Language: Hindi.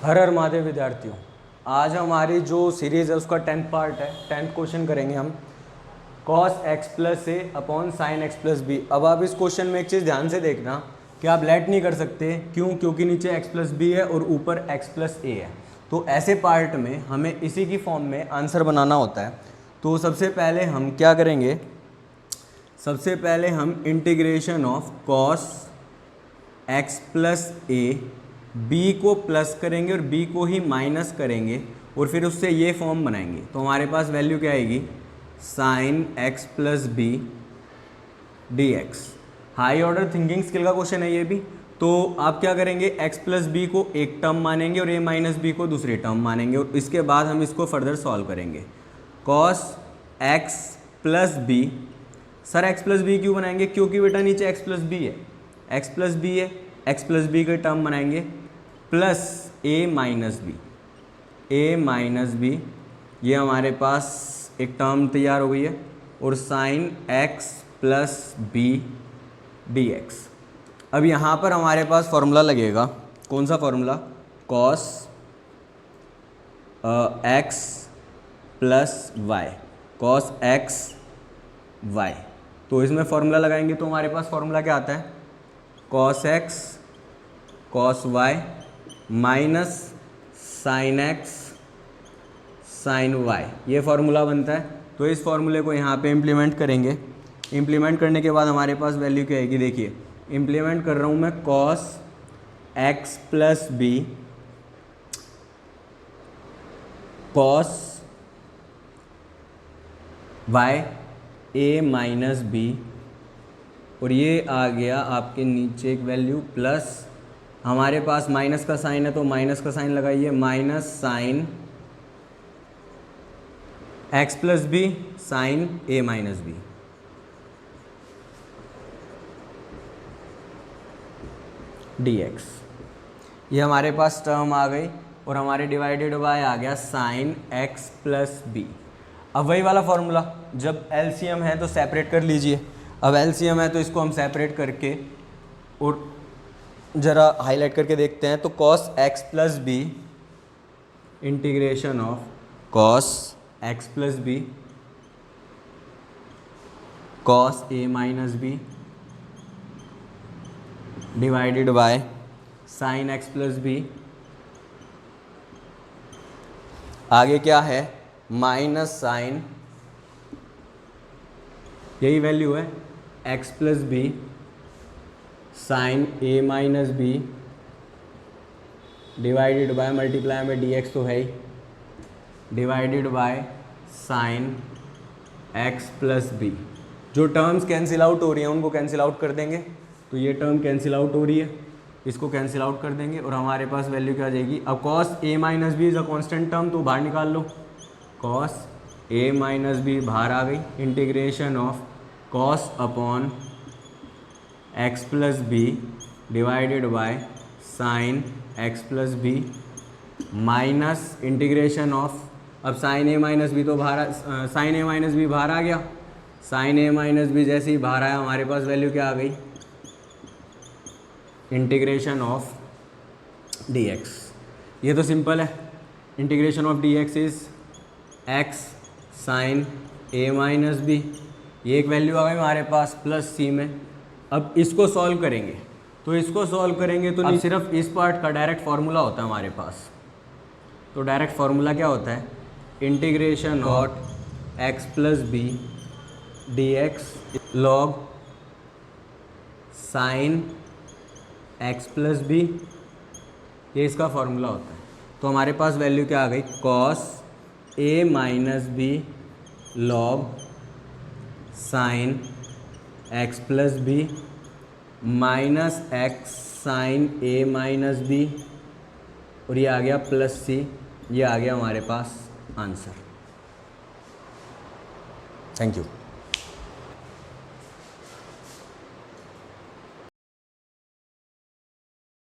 हर हर महादेव विद्यार्थियों, आज हमारी जो सीरीज़ है उसका 10th पार्ट है। 10th क्वेश्चन करेंगे हम cos x plus a upon sine x plus b. अब आप इस क्वेश्चन में एक चीज़ ध्यान से देखना कि आप लेट नहीं कर सकते। क्यों? क्योंकि नीचे x प्लस बी है और ऊपर x प्लस ए है। तो ऐसे पार्ट में हमें इसी की फॉर्म में आंसर बनाना होता है। तो सबसे पहले हम क्या करेंगे, सबसे पहले हम integration of cos x plus a b को प्लस करेंगे और बी को ही माइनस करेंगे और फिर उससे ये फॉर्म बनाएंगे। तो हमारे पास वैल्यू क्या आएगी, sine x plus b d x. High order thinking skill का क्वेश्चन है ये भी। तो आप क्या करेंगे, x प्लस बी को एक टर्म मानेंगे और a माइनस बी को दूसरी टर्म मानेंगे और इसके बाद हम इसको फर्दर सॉल्व करेंगे। cos x प्लस बी, सर x प्लस बी क्यों बनाएंगे? क्योंकि बेटा नीचे x प्लस बी है, x प्लस बी है, x प्लस बी का टर्म बनाएंगे plus a minus b, a minus b, ये हमारे पास एक टर्म तैयार हो गई है और sine x plus b d x. अब यहाँ पर हमारे पास फॉर्मूला लगेगा, कौन सा formula, cos x plus y, cos x y। तो इसमें फॉर्मूला लगाएंगे तो हमारे पास फॉर्मूला क्या आता है, cos x cos y minus sine x sine y, ये फार्मूला बनता है। तो इस फार्मूले को यहाँ पे इम्प्लीमेंट करेंगे। इम्प्लीमेंट करने के बाद हमारे पास वैल्यू क्या आएगी, देखिए इम्प्लीमेंट कर रहा हूँ मैं, cos x plus b cos y a minus b और ये आ गया आपके नीचे एक वैल्यू प्लस, हमारे पास माइनस का साइन है तो माइनस का साइन लगाइए, minus sine x plus b sine a minus b. D x, ये हमारे पास टर्म आ गई और हमारे डिवाइडेड बाय आ गया साइन x प्लस बी। अब वही वाला फॉर्मूला, जब एलसीएम है तो सेपरेट कर लीजिए। अब एलसीएम है तो इसको हम सेपरेट करके और ज़रा हाईलाइट करके देखते हैं। तो cos x plus b integration of cos x plus b cos a minus b divided by sine x plus b, आगे क्या है माइनस साइन, यही वैल्यू है x plus b sine a minus b divided by, multiply में dx तो है ही, divided by sine x plus b. जो टर्म्स कैंसिल आउट हो रही हैं उनको कैंसिल आउट कर देंगे। तो ये टर्म कैंसिल आउट हो रही है, इसको कैंसिल आउट कर देंगे और हमारे पास वैल्यू क्या आ जाएगी। अब cos a माइनस बी इज़ अ कॉन्स्टेंट टर्म तो बाहर निकाल लो, cos a माइनस बी बाहर आ गई, integration of cos upon x plus b divided by sine x plus b minus integration of, अब साइन a माइनस बी तो बाहर, साइन a माइनस बी बाहर आ गया, साइन a माइनस बी जैसे ही बाहर आया हमारे पास वैल्यू क्या आ गई, इंटीग्रेशन ऑफ dx। ये तो सिंपल है, integration of dx is x sine a minus b, ये एक वैल्यू आ गई हमारे पास प्लस c में। अब इसको सॉल्व करेंगे, तो इसको सॉल्व करेंगे तो नहीं, सिर्फ इस पार्ट का डायरेक्ट फार्मूला होता है हमारे पास। तो डायरेक्ट फार्मूला क्या होता है, integration of x plus b d x log sine x plus b, ये इसका फार्मूला होता है। तो हमारे पास वैल्यू क्या आ गई, cos a minus b log sine x plus b minus x sine a minus b और ये आ गया प्लस c, ये आ गया हमारे पास आंसर। Thank you.